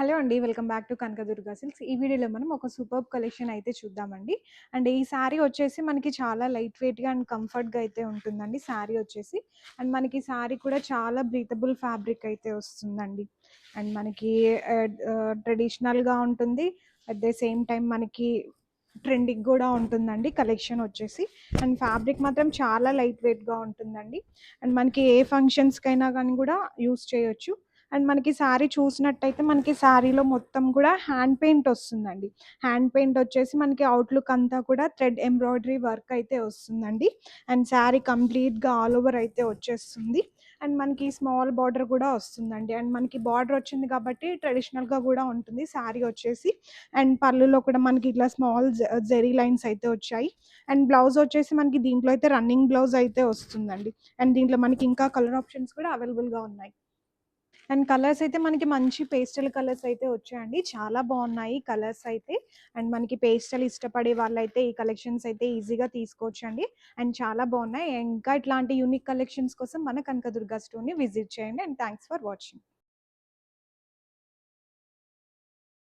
Hello అండి. Welcome back to Kanakadurga silks. ఈ వీడియోలో మనం ఒక సూపర్బ్ కలెక్షన్ అయితే చూద్దామండి. అండ్ ఈ శారీ వచ్చేసి మనకి చాలా లైట్ వెయిట్‌గా అండ్ కంఫర్ట్‌గా అయితే ఉంటుందండి శారీ వచ్చేసి. అండ్ మనకి శారీ కూడా చాలా బ్రీతబుల్ ఫ్యాబ్రిక్ అయితే వస్తుందండి. అండ్ మనకి ట్రెడిషనల్‌గా ఉంటుంది. అట్ ద సేమ్ టైమ్ మనకి ట్రెండింగ్ కూడా ఉంటుందండి కలెక్షన్ వచ్చేసి. అండ్ ఫ్యాబ్రిక్ మాత్రం చాలా లైట్ వెయిట్‌గా ఉంటుందండి. అండ్ మనకి ఏ ఫంక్షన్స్‌కైనా గానీ కూడా యూజ్ చేయొచ్చు. అండ్ మనకి శారీ చూసినట్టయితే మనకి శారీలో మొత్తం కూడా హ్యాండ్ పెయింట్ వస్తుందండి. హ్యాండ్ పెయింట్ వచ్చేసి మనకి అవుట్‌లుక్ అంతా కూడా థ్రెడ్ ఎంబ్రాయిడరీ వర్క్ అయితే వస్తుందండి. అండ్ శారీ కంప్లీట్‌గా ఆల్ ఓవర్ అయితే వచ్చేస్తుంది. అండ్ మనకి స్మాల్ బార్డర్ కూడా వస్తుందండి. అండ్ మనకి బార్డర్ వచ్చింది కాబట్టి ట్రెడిషనల్‌గా కూడా ఉంటుంది శారీ వచ్చేసి. అండ్ పళ్ళులో కూడా మనకి ఇట్లా స్మాల్ జెరీ లైన్స్ అయితే వచ్చాయి. అండ్ బ్లౌజ్ వచ్చేసి మనకి దీంట్లో అయితే రన్నింగ్ బ్లౌజ్ అయితే వస్తుందండి. అండ్ దీంట్లో మనకి ఇంకా కలర్ ఆప్షన్స్ కూడా అవైలబుల్‌గా ఉన్నాయి. అండ్ కలర్స్ అయితే మనకి మంచి పేస్టల్ కలర్స్ అయితే వచ్చాయండి. చాలా బాగున్నాయి కలర్స్ అయితే. అండ్ మనకి పేస్టల్ ఇష్టపడే వాళ్ళైతే ఈ కలెక్షన్స్ అయితే ఈజీగా తీసుకోవచ్చండి. అండ్ చాలా బాగున్నాయి. ఇంకా ఇట్లాంటి యూనిక్ కలెక్షన్స్ కోసం మన కనకదుర్గ స్టోర్‌ని విజిట్ చేయండి. And thanks for watching.